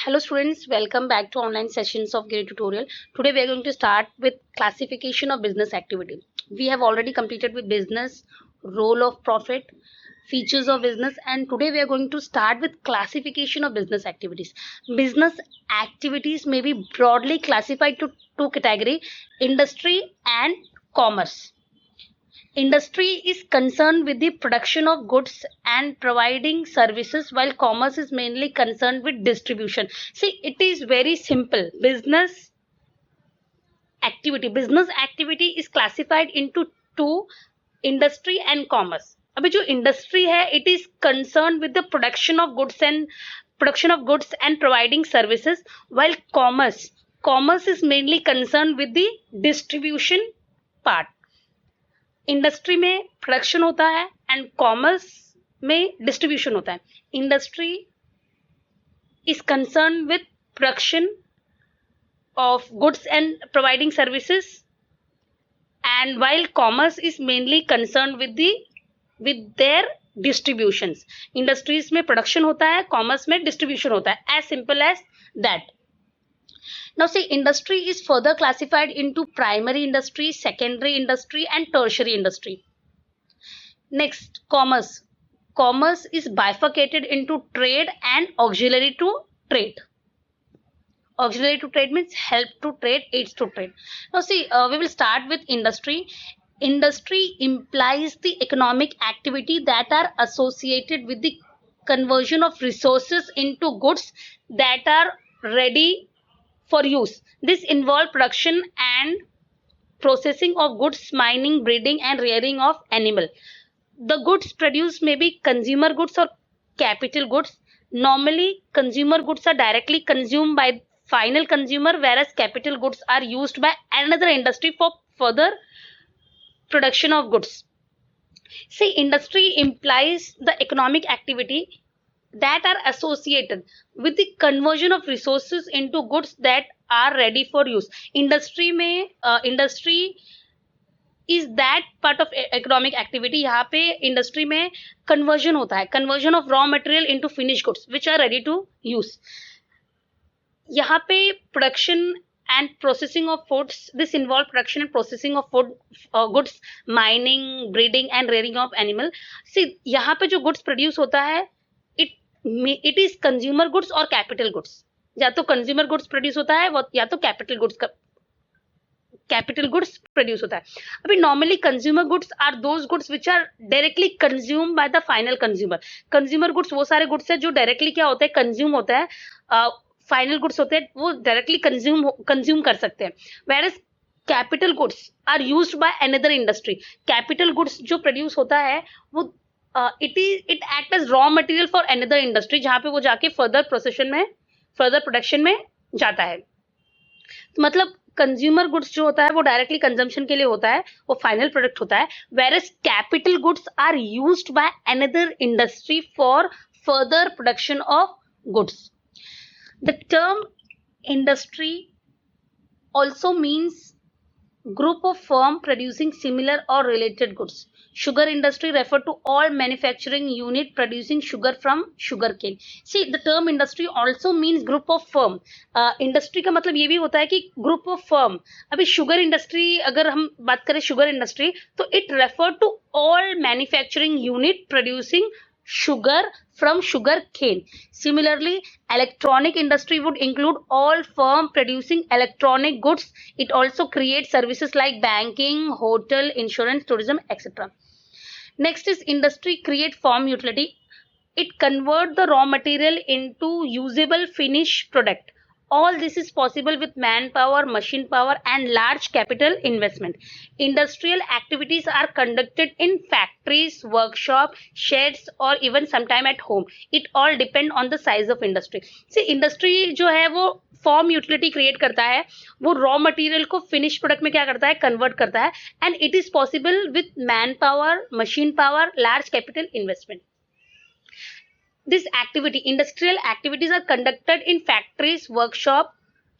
Hello students, welcome back to online sessions of Giri tutorial. Today we are going to start with classification of business activity. We have already completed with business, role of profit, features of business, and today we are going to start with classification of business activities. Business activities may be broadly classified to two categories: industry and commerce. Industry is concerned with the production of goods and providing services, while commerce is mainly concerned with distribution. See, it is very simple. Business activity is classified into two: industry and commerce. अभी जो industry है, it is concerned with the production of goods and providing services, while commerce is mainly concerned with the distribution part. Industry में production होता है and commerce में distribution होता है. Industry is concern with production of goods and providing services, and while commerce is mainly concerned with their distributions. Industries में production होता है, commerce में distribution होता है. As simple as that. Now see, industry is further classified into primary industry, secondary industry and tertiary industry. Next, commerce. Commerce is bifurcated into trade and auxiliary to trade. Auxiliary to trade means help to trade, aids to trade. Now see, we will start with industry. Industry implies the economic activity that are associated with the conversion of resources into goods that are ready for use. This involves production and processing of goods, mining, breeding and rearing of animal. The goods produced may be consumer goods or capital goods. Normally, consumer goods are directly consumed by final consumer, whereas capital goods are used by another industry for further production of goods. See, industry implies the economic activity that are associated with the conversion of resources into goods that are ready for use. Industry is that part of economic activity. यहाँ पे industry में conversion होता है, conversion of raw material into finished goods which are ready to use. यहाँ पे production and processing of foods, this involve production and processing of food goods, mining, breeding and rearing of animal. See, यहाँ पे जो goods produce होता है, it is consumer goods or capital goods. या तो consumer goods produce होता है या तो capital goods produce होता है. अभी normally consumer goods are those goods which are directly consumed by the final consumer. Consumer goods वो सारे goods है जो directly क्या होते हैं, consume होता है. फाइनल गुड्स होते हैं वो डायरेक्टली कंज्यूम कर सकते हैं. whereas capital goods are used by another industry. Capital goods जो प्रोड्यूस होता है वो it act as raw material for another industry, जहां पे वो जाके फर्दर प्रोडक्शन में जाता है. तो मतलब कंज्यूमर गुड्स जो होता है वो डायरेक्टली कंजम्पशन के लिए होता है, वो फाइनल प्रोडक्ट होता है. whereas capital goods are used by another industry for further production of goods. The term industry also means group of firm producing similar or related goods. Sugar industry refer to all manufacturing unit producing sugar from sugarcane. See, the term industry also means group of firm. Industry का मतलब ये भी होता है कि group of firm. अभी sugar industry अगर हम बात करें sugar industry, तो it refer to all manufacturing unit producing sugar from sugar cane. Similarly, electronic industry would include all firm producing electronic goods. It also creates services like banking, hotel, insurance, tourism, etc. Next is industry create form utility. It convert the raw material into usable finished product. All this is possible with manpower, machine power and large capital investment. Industrial activities are conducted in factories, workshop, sheds or even sometime at home. It all depend on the size of industry. See, industry जो है वो form utility create करता है, वो raw material को finish product में क्या करता है, कन्वर्ट करता है. And it is possible with man power, machine power, large capital investment. This activity, industrial activities are conducted in factories, workshop,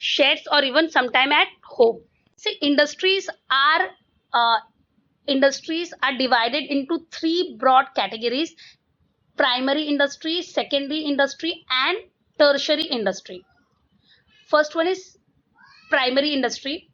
sheds or even sometime at home. See, industries are divided into three broad categories: primary industry, secondary industry and tertiary industry. First one is primary industry.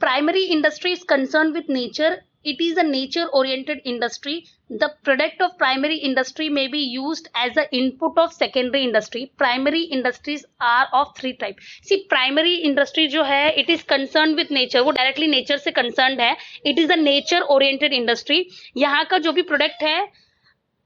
Primary industry is concerned with nature. It is a nature oriented industry. The product of primary industry may be used as the input of secondary industry. Primary industries are of three types. See, primary industry जो है, it is concerned with nature. वो directly nature से concerned है. It is a nature oriented industry. यहाँ का जो भी product है,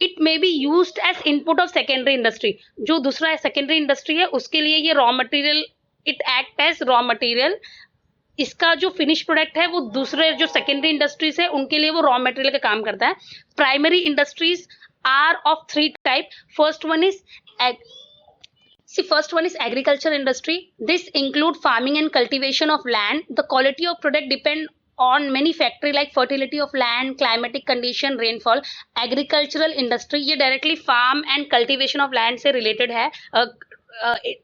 it may be used as input of secondary industry. जो दूसरा secondary industry है, उसके लिए ये raw material, it act as raw material. इसका जो फिनिश प्रोडक्ट है वो दूसरे जो सेकेंडरी इंडस्ट्रीज है उनके लिए वो रॉ मटेरियल का काम करता है. Primary industries are of three type. First one is agriculture industry. This include farming and cultivation of land. The quality of product depend on many factors like fertility of land, climatic condition, rainfall. Agricultural industry ये directly farm and cultivation of land से related है.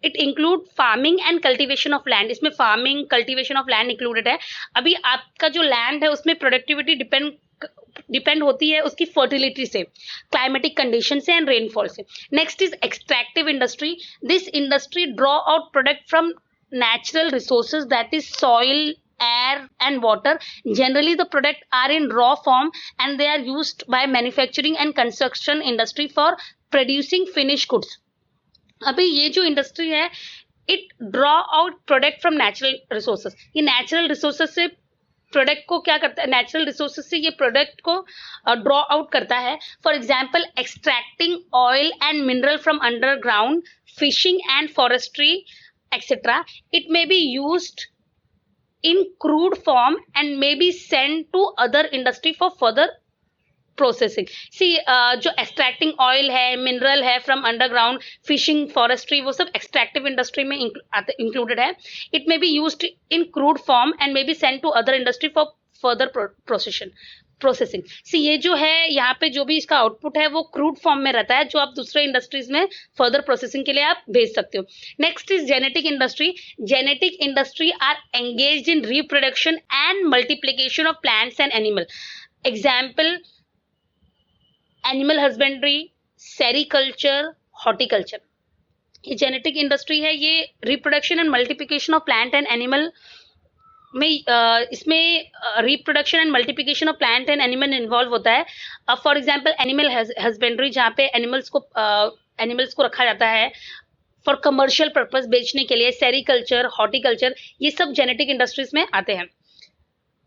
It include farming and cultivation of land. इसमें farming, cultivation of land included है. अभी आपका जो land है उसमें productivity डिपेंड होती है उसकी फर्टिलिटी से, क्लाइमेटिक कंडीशन से एंड रेनफॉल से. Next is extractive industry. This industry draw out product from natural resources, that is soil, air and water. Generally the product are in raw form and they are used by manufacturing and construction industry for producing finished goods. अभी ये जो industry है, it draw out product from natural resources. ये natural resources से product को क्या करता है, नेचुरल रिसोर्सेज से ये प्रोडक्ट को ड्रॉ आउट करता है. For example extracting oil and mineral from underground, fishing and forestry etc. It may be used in crude form and may be sent to other industry for further processing. See, जो extracting oil है, mineral है from underground, fishing, forestry, वो सब extractive industry में included है. It may be used in crude form and may be sent to other industry for further processing. See ये जो है यहाँ पे जो भी इसका आउटपुट है वो क्रूड फॉर्म में रहता है, जो आप दूसरे इंडस्ट्रीज में फर्दर प्रोसेसिंग के लिए आप भेज सकते हो. Next is genetic industry. Genetic industry are engaged in reproduction and multiplication of plants and animal. Example animal husbandry, sericulture, horticulture. ये जेनेटिक इंडस्ट्री है, ये reproduction and multiplication of plant and animal में इसमें reproduction and multiplication of plant and animal involve होता है. For example animal husbandry, जहाँ पे animals को रखा जाता है फॉर कमर्शियल पर्पस, बेचने के लिए. सेरिकल्चर, हॉर्टिकल्चर, ये सब जेनेटिक इंडस्ट्रीज में आते हैं.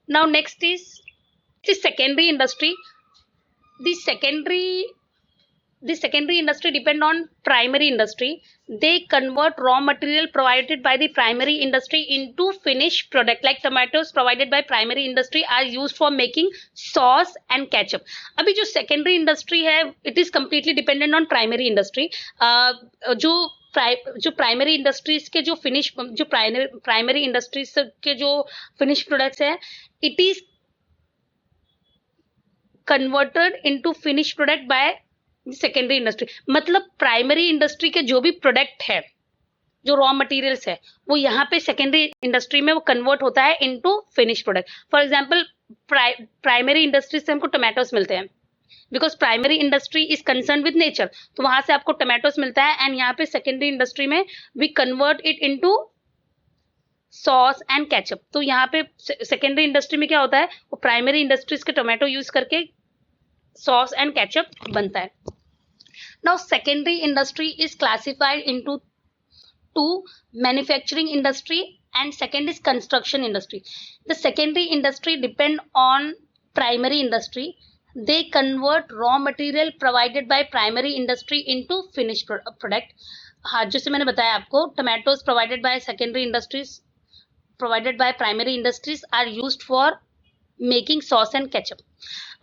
Now next is secondary industry. The secondary industry depend on primary industry. They convert raw material provided by the primary industry into finished product. Like tomatoes provided by primary industry are used for making sauce and ketchup. अभी जो secondary industry है, it is completely dependent on primary industry. जो primary industries के जो primary industries के जो finish products है, it is converted into finish product by secondary industry. मतलब प्राइमरी इंडस्ट्री के जो भी प्रोडक्ट है, जो रॉ मटेरियल्स है, वो यहाँ पे सेकेंडरी इंडस्ट्री में वो कन्वर्ट होता है into finish product. For example primary industry से हमको टोमेटोज मिलते हैं, because primary industry is concern with nature, तो वहां से आपको टोमेटोज मिलता है. एंड यहाँ पे सेकेंडरी इंडस्ट्री में we convert it into sauce and ketchup. तो यहाँ पे सेकेंडरी इंडस्ट्री में क्या होता है, वो प्राइमरी इंडस्ट्रीज के टोमेटो यूज करके सॉस एंड केचप बनता है. Now secondary industry is classified into two: manufacturing industry and second is construction industry. The secondary industry depend on primary industry. They convert raw material provided by primary industry into finished product. हाँ, जैसे मैंने बताया आपको, tomatoes provided by secondary industries, provided by primary industries are used for making sauce and ketchup.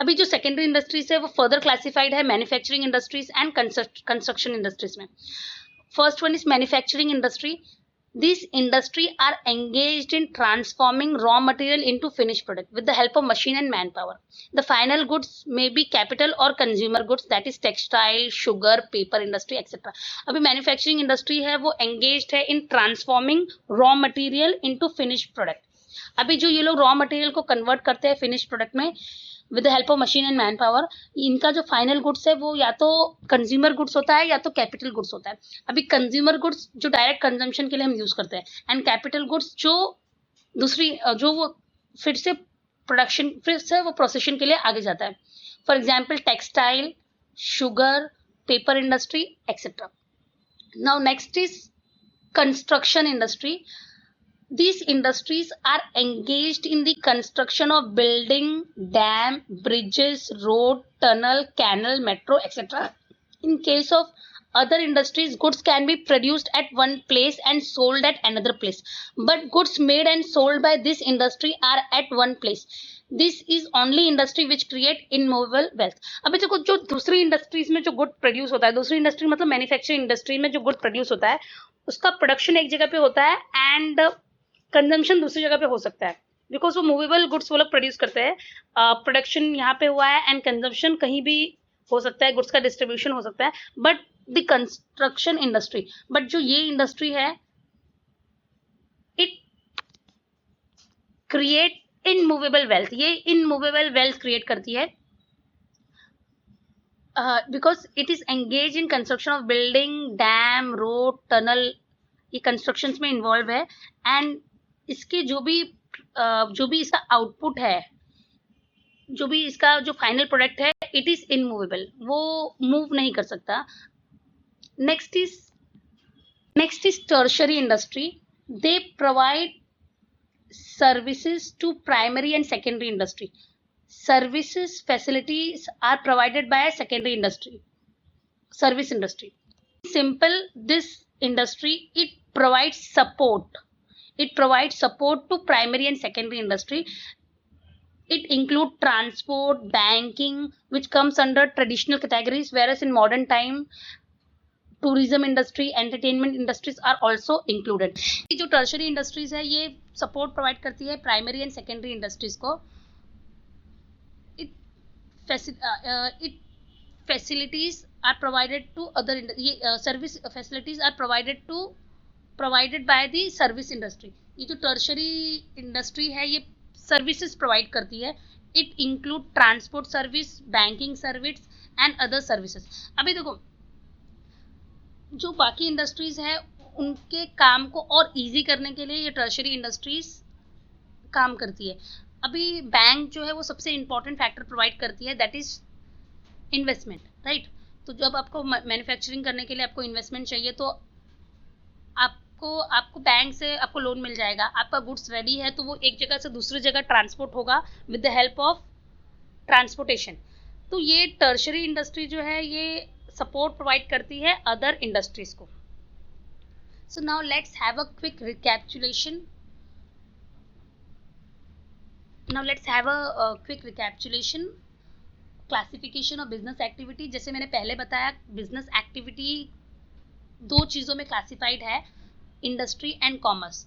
अभी जो secondary industries है वो further classified है manufacturing industries and construction industries में. First one is manufacturing industry. This industry are engaged in transforming raw material into finish product with the help of machine and man power. The final goods may be capital और consumer goods, that is textile, sugar, paper industry etcetera. अभी manufacturing industry है वो engaged है इन transforming raw material into finish product. अभी जो ये लोग raw material को कन्वर्ट करते हैं फिनिश प्रोडक्ट में, with the help of machine and man power. इनका जो फाइनल गुड्स है वो या तो कंज्यूमर गुड्स होता है या तो कैपिटल गुड्स होता है। अभी कंज्यूमर गुड्स जो डायरेक्ट कंजम्पशन के लिए हम यूज करते हैं, एंड कैपिटल गुड्स जो दूसरी जो वो फिर से वो प्रोसेसिंग के लिए आगे जाता है। For example textile, sugar, paper industry etcetera. Now next is construction industry. These industries are engaged in the construction of building, dam, bridges, road, tunnel, canal, metro, etc. In case of other industries, goods can be produced at one place and sold at another place, but goods made and sold by this industry are at one place. This is only industry which create immovable wealth. अभी देखो जो दूसरी industries में जो good produce होता है, दूसरी industry मतलब मैन्युफैक्चरिंग इंडस्ट्री में जो गुड प्रोड्यूस होता है उसका प्रोडक्शन एक जगह पे होता है एंड कंजम्पशन दूसरी जगह पे हो सकता है, बिकॉज वो मूवेबल गुड्स वो लोग प्रोड्यूस करते हैं। प्रोडक्शन यहाँ पे हुआ है एंड कंजम्पशन कहीं भी हो सकता है, गुड्स का डिस्ट्रीब्यूशन हो सकता है। But the construction industry, but जो ये इंडस्ट्री है इट क्रिएट इनमूवेबल वेल्थ, ये इनमूवेबल वेल्थ क्रिएट करती है because it is engage in construction of building, dam, road, tunnel, ये कंस्ट्रक्शंस में इन्वॉल्व है एंड इसके जो भी इसका आउटपुट है, जो भी इसका जो फाइनल प्रोडक्ट है, इट इज इनमूवेबल, वो मूव नहीं कर सकता। Next is tertiary industry. They provide services to primary and secondary industry. Services facilities are provided by a secondary industry, service industry. Simple, this industry it provides support to primary and secondary industry. It include transport, banking, which comes under traditional categories, whereas in modern time tourism industry, entertainment industries are also included. जो tertiary industries है ये support provide करती है primary and secondary industries को। It facilities are provided to other, ये service facilities are provided by the service industry. ये जो tertiary industry है ये सर्विसेज प्रोवाइड करती है। It include transport service, banking service and other services. अभी देखो जो बाकी इंडस्ट्रीज है उनके काम को और इजी करने के लिए ये टर्शरी इंडस्ट्रीज काम करती है। अभी बैंक जो है वो सबसे इंपॉर्टेंट फैक्टर प्रोवाइड करती है, दैट इज इन्वेस्टमेंट, राइट। तो जब आपको मैन्युफैक्चरिंग करने के लिए आपको इन्वेस्टमेंट चाहिए तो आपको बैंक से आपको लोन मिल जाएगा। आपका गुड्स रेडी है तो वो एक जगह से दूसरी जगह ट्रांसपोर्ट होगा with the help of transportation. तो ये टर्शरी इंडस्ट्री जो है ये सपोर्ट प्रोवाइड करती है अदर इंडस्ट्रीज को। So now let's have a quick recapitulation. Classification of business activity. जैसे मैंने पहले बताया बिजनेस एक्टिविटी दो चीजों में क्लासिफाइड है, industry and commerce.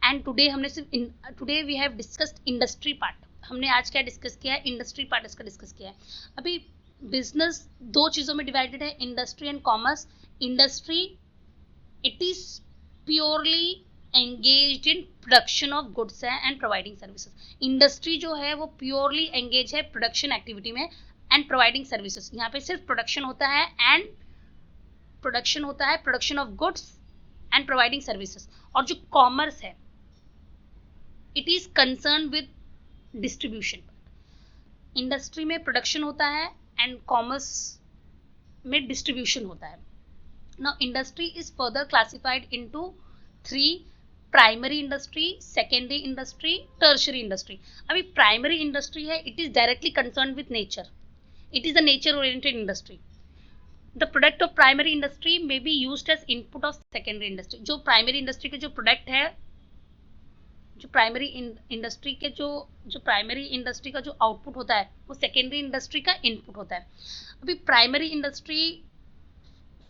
And today we have discussed industry part. हमने आज क्या डिस्कस किया है, इंडस्ट्री पार्ट इसका डिस्कस किया है। अभी बिजनेस दो चीजों में डिवाइडेड है, industry and commerce. Industry it is purely engaged in production of goods and providing services. Industry जो है वो प्योरली एंगेज है प्रोडक्शन एक्टिविटी में एंड प्रोवाइडिंग सर्विसेज। यहाँ पे सिर्फ प्रोडक्शन होता है production of goods and providing services. और जो कॉमर्स है it is concern with distribution. Industry में प्रोडक्शन होता है एंड कॉमर्स में डिस्ट्रीब्यूशन होता है। Now industry is further classified into 3: primary industry, secondary industry, tertiary industry. अभी प्राइमरी इंडस्ट्री है it is directly concern with nature, it is a nature oriented industry. The product of primary industry may be used as input of secondary industry. जो primary industry के जो product है, जो primary industry का जो output होता है वो सेकेंडरी इंडस्ट्री का इनपुट होता है। अभी प्राइमरी इंडस्ट्री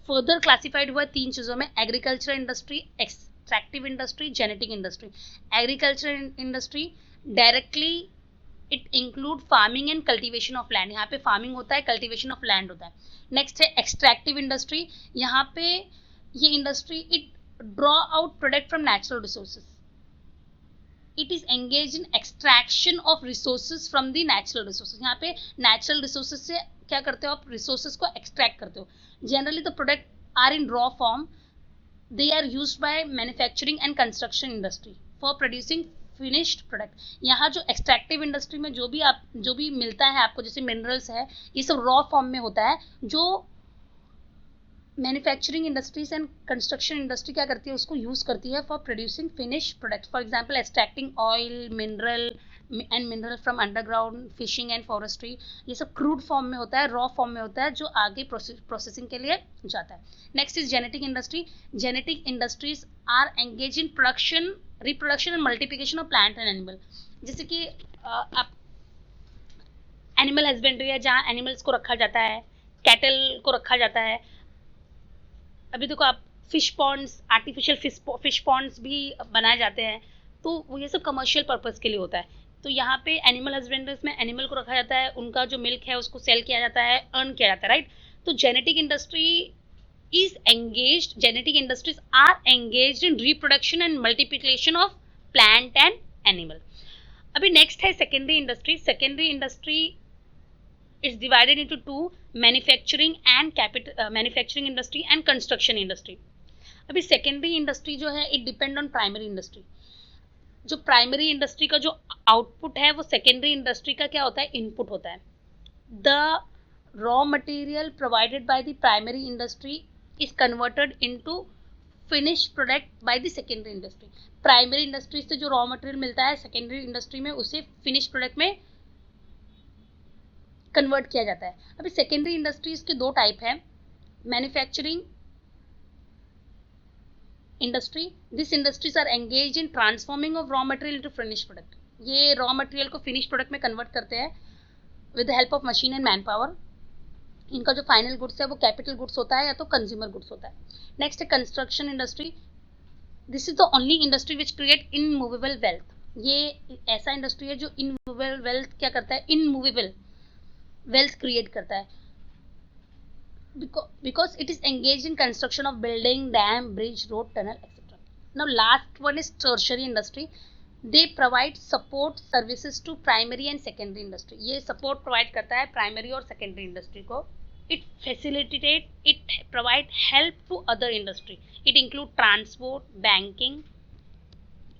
फर्दर क्लासिफाइड हुआ है 3 चीजों में, agriculture industry, extractive industry, genetic industry. Agriculture industry directly it include farming and cultivation of land. यहाँ पे फार्मिंग होता है, कल्टीवेशन ऑफ लैंड होता है। नेक्स्ट है एक्सट्रैक्टिव इंडस्ट्री। यहाँ पे ये industry it draw out product from natural resources. It is engage in extraction of resources from the natural resources. यहाँ पे नेचुरल रिसोर्सेज से क्या करते हो आप, रिसोर्सेज को एक्सट्रैक्ट करते हो। Generally the product are in raw form, they are used by manufacturing and construction industry for producing finished product। यहाँ जो एक्सट्रैक्टिव इंडस्ट्री में जो भी मिलता है आपको, जैसे मिनरल्स है, ये सब रॉ फॉर्म में होता है। जो manufacturing industries and construction industry क्या करती है, उसको यूज करती है for producing finish product. For example extracting oil, mineral from underground, fishing and forestry. ये सब क्रूड फॉर्म में होता है, रॉ फॉर्म में होता है, जो आगे प्रोसेसिंग के लिए जाता है। Next is genetic industry. Genetic industries are engage in production, reproduction and multiplication of plant and animal. जैसे कि आप एनिमल हस्बेंड्री है, जहाँ एनिमल्स को रखा जाता है, कैटल को रखा जाता है। अभी देखो आप fish ponds, artificial fish ponds भी बनाए जाते हैं, तो वो ये सब कमर्शियल पर्पस के लिए होता है। तो यहाँ पे एनिमल हस्बेंड्रीज में एनिमल को रखा जाता है, उनका जो मिल्क है उसको सेल किया जाता है, अर्न किया जाता है, राइट। तो genetic industry is engaged, genetic industries are engaged in reproduction and multiplication of plant and animal. अभी नेक्स्ट है secondary industry. Secondary industry it's divided into two, manufacturing industry and construction industry. अभी secondary industry जो है it depend on primary industry. जो primary industry का जो output है वो सेकेंडरी इंडस्ट्री का क्या होता है, इनपुट होता है। The raw material provided by the primary industry is converted into finish product by the secondary industry. Primary industry से जो रॉ मटेरियल मिलता है सेकेंडरी इंडस्ट्री में, उसे फिनिश प्रोडक्ट में कन्वर्ट किया जाता है। अभी सेकेंडरी इंडस्ट्रीज के दो टाइप है, manufacturing industry. This industries are engage in transforming of raw material into finish product. ये रॉ मटेरियल को फिनिश प्रोडक्ट में कन्वर्ट करते हैं with the help of machine and man power. इनका जो फाइनल गुड्स है वो कैपिटल गुड्स होता है या तो कंज्यूमर गुड्स होता है। नेक्स्ट है construction industry. This is the only industry which create immovable wealth. ये ऐसा इंडस्ट्री है जो इनमूवेबल वेल्थ क्या करता है, इनमूवेबल वेल्थ क्रिएट करता है, because it is engaged in construction of building, dam, bridge, road, tunnel, etc. Now last one is tertiary industry. They provide support services to primary and secondary industry. ये support provide करता है primary और secondary industry को। It facilitate, it provide help to other industry. It include transport, banking,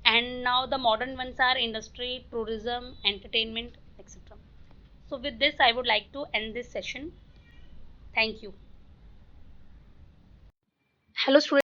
and now the modern ones are industry, tourism, entertainment, etc. So with this I would like to end this session. Thank you. Hello students.